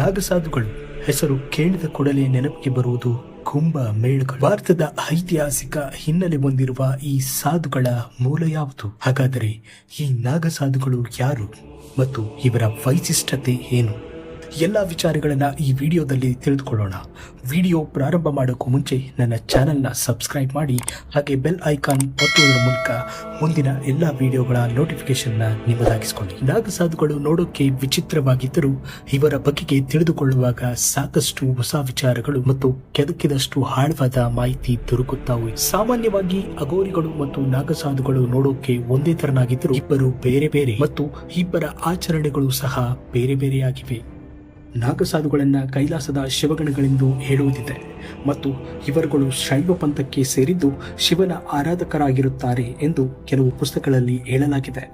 ನಾಗಸಾಧುಗಳು ಹೆಸರು ಕೇಳಿದ ಕೂಡಲೇ ನೆನಪಿಗೆ ಬರುವುದು ಕುಂಭ ಮೇಳಗಳು. ಭಾರತದ ಐತಿಹಾಸಿಕ ಹಿನ್ನೆಲೆ ಹೊಂದಿರುವ ಈ ಸಾಧುಗಳ ಮೂಲ ಯಾವುದು? ಹಾಗಾದರೆ ಈ ನಾಗಸಾಧುಗಳು ಯಾರು ಮತ್ತು ಇವರ ವೈಶಿಷ್ಟ್ಯತೆ ಏನು? ಎಲ್ಲ ವಿಚಾರಗಳನ್ನ ಈ ವಿಡಿಯೋದಲ್ಲಿ ತಿಳಿದುಕೊಳ್ಳೋಣ. ವಿಡಿಯೋ ಪ್ರಾರಂಭ ಮಾಡೋಕ್ಕೂ ಮುಂಚೆ ನನ್ನ ಚಾನೆಲ್ನ ಸಬ್ಸ್ಕ್ರೈಬ್ ಮಾಡಿ, ಹಾಗೆ ಬೆಲ್ ಐಕಾನ್ ಒತ್ತುವುದರ ಮೂಲಕ ಮುಂದಿನ ಎಲ್ಲ ವಿಡಿಯೋಗಳ ನೋಟಿಫಿಕೇಶನ್ನ ನಿಮ್ಮದಾಗಿಸಿಕೊಳ್ಳಿ. ನಾಗಸಾಧುಗಳು ನೋಡೋಕೆ ವಿಚಿತ್ರವಾಗಿದ್ದರೂ ಇವರ ಬಗೆಗೆ ತಿಳಿದುಕೊಳ್ಳುವಾಗ ಸಾಕಷ್ಟು ಹೊಸ ವಿಚಾರಗಳು ಮತ್ತು ಕೆದಕಿದಷ್ಟು ಆಳವಾದ ಮಾಹಿತಿ ದೊರಕುತ್ತಾವೆ. ಸಾಮಾನ್ಯವಾಗಿ ಅಘೋರಿಗಳು ಮತ್ತು ನಾಗಸಾಧುಗಳು ನೋಡೋಕೆ ಒಂದೇ ತರನಾಗಿದ್ದರೂ ಇಬ್ಬರು ಬೇರೆ ಬೇರೆ ಮತ್ತು ಇಬ್ಬರ ಆಚರಣೆಗಳು ಸಹ ಬೇರೆ ಬೇರೆಯಾಗಿವೆ. ನಾಗಸಾಧುಗಳನ್ನ ಕೈಲಾಸದ ಶಿವಗಣಗಳೆಂದು ಹೇಳುವುದಿದೆ ಮತ್ತು ಇವರುಗಳು ಶೈವ ಪಂಥಕ್ಕೆ ಸೇರಿದ್ದು ಶಿವನ ಆರಾಧಕರಾಗಿರುತ್ತಾರೆ ಎಂದು ಕೆಲವು ಪುಸ್ತಕಗಳಲ್ಲಿ ಹೇಳಲಾಗಿದೆ.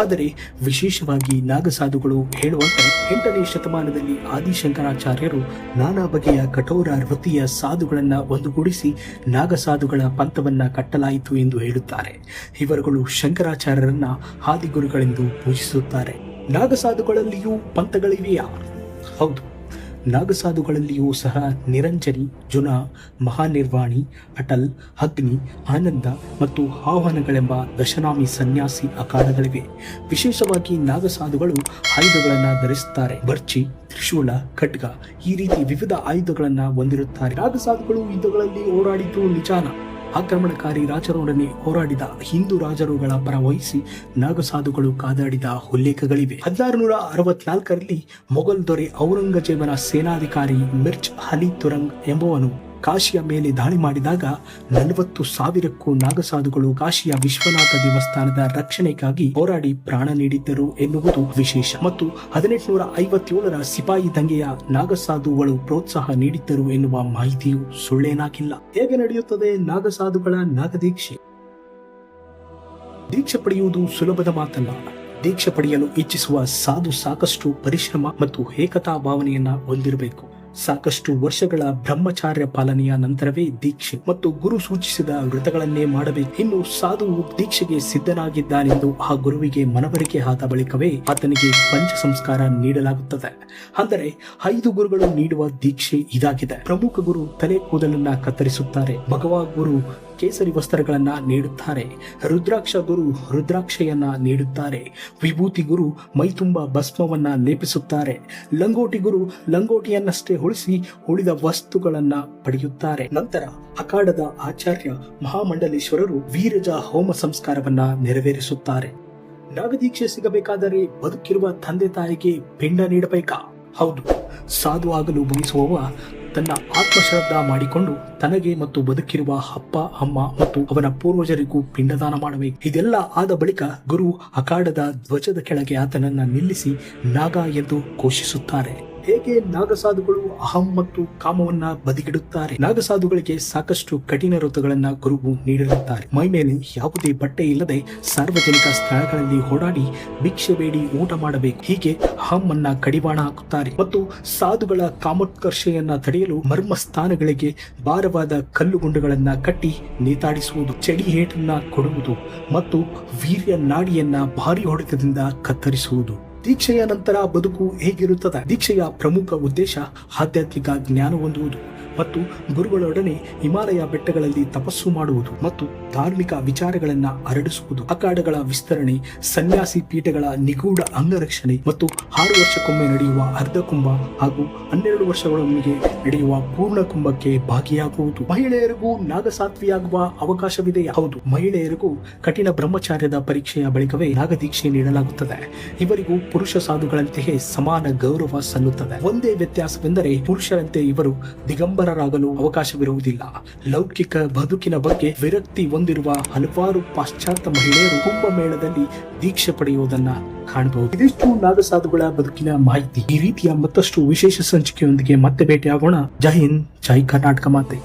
ಆದರೆ ವಿಶೇಷವಾಗಿ ನಾಗಸಾಧುಗಳು ಹೇಳುವಂತೆ 8ನೇ ಶತಮಾನದಲ್ಲಿ ಆದಿಶಂಕರಾಚಾರ್ಯರು ನಾನಾ ಬಗೆಯ ಕಠೋರ ವೃತ್ತಿಯ ಸಾಧುಗಳನ್ನ ಒಂದುಗೂಡಿಸಿ ನಾಗಸಾಧುಗಳ ಪಂಥವನ್ನ ಕಟ್ಟಲಾಯಿತು ಎಂದು ಹೇಳುತ್ತಾರೆ. ಇವರುಗಳು ಶಂಕರಾಚಾರ್ಯರನ್ನ ಆದಿಗುರುಗಳೆಂದು ಪೂಜಿಸುತ್ತಾರೆ. ನಾಗಸಾಧುಗಳಲ್ಲಿಯೂ ಪಂಥಗಳಿವೆಯಾ? ಹೌದು, ನಾಗಸಾಧುಗಳಲ್ಲಿಯೂ ಸಹ ನಿರಂಜನಿ, ಜುನ, ಮಹಾನಿರ್ವಾಣಿ, ಅಟಲ್, ಅಗ್ನಿ, ಆನಂದ ಮತ್ತು ಆಹ್ವಾನಗಳೆಂಬ ದಶನಾಮಿ ಸನ್ಯಾಸಿ ಅಖಾಡಗಳಿವೆ. ವಿಶೇಷವಾಗಿ ನಾಗಸಾಧುಗಳು ಆಯುಧಗಳನ್ನು ಧರಿಸುತ್ತಾರೆ. ಬರ್ಚಿ, ತ್ರಿಶೂಲ, ಖಡ್ಗ ಈ ರೀತಿ ವಿವಿಧ ಆಯುಧಗಳನ್ನು ಹೊಂದಿರುತ್ತಾರೆ. ನಾಗಸಾಧುಗಳು ಯುದ್ಧಗಳಲ್ಲಿ ಹೋರಾಡಿದ್ದು ನಿಜಾನ? ಆಕ್ರಮಣಕಾರಿ ರಾಜರೊಡನೆ ಹೋರಾಡಿದ ಹಿಂದೂ ರಾಜರುಗಳ ಪರ ವಹಿಸಿ ನಾಗಸಾಧುಗಳು ಕಾದಾಡಿದ ಉಲ್ಲೇಖಗಳಿವೆ. 1664ರಲ್ಲಿ ಮೊಘಲ್ ದೊರೆ ಔರಂಗಜೇಬನ ಸೇನಾಧಿಕಾರಿ ಮಿರ್ಜ್ ಅಲಿ ತುರಂಗ್ ಎಂಬುವನು ಕಾಶಿಯ ಮೇಲೆ ದಾಳಿ ಮಾಡಿದಾಗ 40,000ಕ್ಕೂ ನಾಗಸಾಧುಗಳು ಕಾಶಿಯ ವಿಶ್ವನಾಥ ದೇವಸ್ಥಾನದ ರಕ್ಷಣೆಗಾಗಿ ಹೋರಾಡಿ ಪ್ರಾಣ ನೀಡಿದ್ದರು ಎನ್ನುವುದು ವಿಶೇಷ. ಮತ್ತು 1857ರ ಸಿಪಾಯಿ ದಂಗೆಯ ನಾಗಸಾಧುಗಳು ಪ್ರೋತ್ಸಾಹ ನೀಡಿದ್ದರು ಎನ್ನುವ ಮಾಹಿತಿಯು ಸುಳ್ಳೇನಾಗಿಲ್ಲ. ಹೇಗೆ ನಡೆಯುತ್ತದೆ ನಾಗಸಾಧುಗಳ ನಾಗದೀಕ್ಷೆ? ದೀಕ್ಷೆ ಪಡೆಯುವುದು ಸುಲಭದ ಮಾತಲ್ಲ. ದೀಕ್ಷೆ ಪಡೆಯಲು ಇಚ್ಛಿಸುವ ಸಾಧು ಸಾಕಷ್ಟು ಪರಿಶ್ರಮ ಮತ್ತು ಏಕತಾ ಭಾವನೆಯನ್ನ ಹೊಂದಿರಬೇಕು. ಸಾಕಷ್ಟು ವರ್ಷಗಳ ಬ್ರಹ್ಮಚಾರ್ಯ ಪಾಲನೆಯ ನಂತರವೇ ದೀಕ್ಷೆ ಮತ್ತು ಗುರು ಸೂಚಿಸಿದ ವ್ರತಗಳನ್ನೇ ಮಾಡಬೇಕು. ಇನ್ನು ಸಾಧುವು ದೀಕ್ಷೆಗೆ ಸಿದ್ಧನಾಗಿದ್ದಾನೆಂದು ಆ ಗುರುವಿಗೆ ಮನವರಿಕೆ ಆದ ಬಳಿಕವೇ ಆತನಿಗೆ ಪಂಚ ಸಂಸ್ಕಾರ ನೀಡಲಾಗುತ್ತದೆ. ಅಂದರೆ 5 ಗುರುಗಳು ನೀಡುವ ದೀಕ್ಷೆ ಇದಾಗಿದೆ. ಪ್ರಮುಖ ಗುರು ತಲೆ ಕೂದಲನ್ನ ಕತ್ತರಿಸುತ್ತಾರೆ. ಭಗವಾ ಗುರು ಕೇಸರಿ ವಸ್ತ್ರಗಳನ್ನ ನೀಡುತ್ತಾರೆ. ರುದ್ರಾಕ್ಷ ಗುರು ರುದ್ರಾಕ್ಷೆಯನ್ನ ನೀಡುತ್ತಾರೆ. ವಿಭೂತಿ ಗುರು ಮೈತುಂಬ ಭಸ್ಮವನ್ನ ಲೇಪಿಸುತ್ತಾರೆ. ಲಂಗೋಟಿ ಗುರು ಲಂಗೋಟಿಯನ್ನಷ್ಟೇ ಉಳಿಸಿ ಉಳಿದ ವಸ್ತುಗಳನ್ನ ಪಡೆಯುತ್ತಾರೆ. ನಂತರ ಅಖಾಡದ ಆಚಾರ್ಯ ಮಹಾಮಂಡಲೇಶ್ವರರು ವೀರಜ ಹೋಮ ಸಂಸ್ಕಾರವನ್ನ ನೆರವೇರಿಸುತ್ತಾರೆ. ನಾಗದೀಕ್ಷೆ ಸಿಗಬೇಕಾದರೆ ಬದುಕಿರುವ ತಂದೆ ತಾಯಿಗೆ ಪಿಂಡ ನೀಡಬೇಕಾ? ಹೌದು, ಸಾಧು ಆಗಲು ಬಯಸುವವ ತನ್ನ ಆತ್ಮಶ್ರದ್ಧಾ ಮಾಡಿಕೊಂಡು ತನಗೆ ಮತ್ತು ಬದುಕಿರುವ ಅಪ್ಪ, ಅಮ್ಮ ಮತ್ತು ಅವನ ಪೂರ್ವಜರಿಗೂ ಪಿಂಡದಾನ ಮಾಡಬೇಕು. ಇದೆಲ್ಲ ಆದ ಬಳಿಕ ಗುರು ಅಖಾಡದ ಧ್ವಜದ ಕೆಳಗೆ ಆತನನ್ನ ನಿಲ್ಲಿಸಿ ನಾಗ ಎಂದು ಘೋಷಿಸುತ್ತಾರೆ. ಹೇಗೆ ನಾಗಸಾಧುಗಳು ಅಹಂ ಮತ್ತು ಕಾಮವನ್ನ ಬದಿಗಿಡುತ್ತಾರೆ? ನಾಗಸಾಧುಗಳಿಗೆ ಸಾಕಷ್ಟು ಕಠಿಣ ವ್ರತಗಳನ್ನ ಗುರುವು ನೀಡಿರುತ್ತಾರೆ. ಮೈಮೇಲೆ ಯಾವುದೇ ಬಟ್ಟೆ ಇಲ್ಲದೆ ಸಾರ್ವಜನಿಕ ಸ್ಥಳಗಳಲ್ಲಿ ಓಡಾಡಿ ಭಿಕ್ಷೆ ಬೇಡಿ ಊಟ ಮಾಡಬೇಕು. ಹೀಗೆ ಅಹಮ್ಮನ್ನ ಕಡಿವಾಣ ಹಾಕುತ್ತಾರೆ. ಮತ್ತು ಸಾಧುಗಳ ಕಾಮೋತ್ಕರ್ಷೆಯನ್ನ ತಡೆಯಲು ಮರ್ಮ ಸ್ಥಾನಗಳಿಗೆ ಭಾರವಾದ ಕಲ್ಲುಗುಂಡುಗಳನ್ನ ಕಟ್ಟಿ ನೇತಾಡಿಸುವುದು, ಚಡಿ ಏಟನ್ನ ಕೊಡುವುದು ಮತ್ತು ವೀರ್ಯ ನಾಡಿಯನ್ನ ಭಾರಿ ಹೊಡೆತದಿಂದ ಕತ್ತರಿಸುವುದು. ದೀಕ್ಷೆಯ ನಂತರ ಬದುಕು ಹೇಗಿರುತ್ತದೆ? ದೀಕ್ಷೆಯ ಪ್ರಮುಖ ಉದ್ದೇಶ ಆಧ್ಯಾತ್ಮಿಕ ಜ್ಞಾನ ಹೊಂದುವುದು ಮತ್ತು ಗುರುಗಳೊಡನೆ ಹಿಮಾಲಯ ಬೆಟ್ಟಗಳಲ್ಲಿ ತಪಸ್ಸು ಮಾಡುವುದು ಮತ್ತು ಧಾರ್ಮಿಕ ವಿಚಾರಗಳನ್ನ ಹರಡಿಸುವುದು. ಅಖಾಡಗಳ ವಿಸ್ತರಣೆ, ಸನ್ಯಾಸಿ ಪೀಠಗಳ ನಿಗೂಢ ಅಂಗರಕ್ಷಣೆ ಮತ್ತು 6 ವರ್ಷಕ್ಕೊಮ್ಮೆ ನಡೆಯುವ ಅರ್ಧ ಕುಂಭ ಹಾಗೂ 12 ವರ್ಷಗಳೊಮ್ಮೆಗೆ ನಡೆಯುವ ಪೂರ್ಣ ಕುಂಭಕ್ಕೆ ಭಾಗಿಯಾಗುವುದು. ಮಹಿಳೆಯರಿಗೂ ನಾಗಸಾಧ್ವಿಯಾಗುವ ಅವಕಾಶವಿದೆಯಾ? ಹೌದು, ಮಹಿಳೆಯರಿಗೂ ಕಠಿಣ ಬ್ರಹ್ಮಚಾರ್ಯದ ಪರೀಕ್ಷೆಯ ಬಳಿಕವೇ ನಾಗದೀಕ್ಷೆ ನೀಡಲಾಗುತ್ತದೆ. ಇವರಿಗೂ ಪುರುಷ ಸಾಧುಗಳಂತೆಯೇ ಸಮಾನ ಗೌರವ ಸಲ್ಲುತ್ತದೆ. ಒಂದೇ ವ್ಯತ್ಯಾಸವೆಂದರೆ ಪುರುಷರಂತೆ ಇವರು ದಿಗಂಬರರಾಗಲು ಅವಕಾಶವಿರುವುದಿಲ್ಲ. ಲೌಕಿಕ ಬದುಕಿನ ಬಗ್ಗೆ ವಿರಕ್ತಿ ಹೊಂದಿರುವ ಹಲವಾರು ಪಾಶ್ಚಾತ್ಯ ಮಹಿಳೆಯರು ಕುಂಭಮೇಳದಲ್ಲಿ ದೀಕ್ಷೆ ಪಡೆಯುವುದನ್ನ ಕಾಣಬಹುದು. ಇದಿಷ್ಟು ನಾಗಸಾಧುಗಳ ಬದುಕಿನ ಮಾಹಿತಿ. ಈ ರೀತಿಯ ಮತ್ತಷ್ಟು ವಿಶೇಷ ಸಂಚಿಕೆಯೊಂದಿಗೆ ಮತ್ತೆ ಭೇಟಿಯಾಗೋಣ. ಜೈ ಹಿಂದ್, ಜೈ ಕರ್ನಾಟಕ ಮಾತೆ.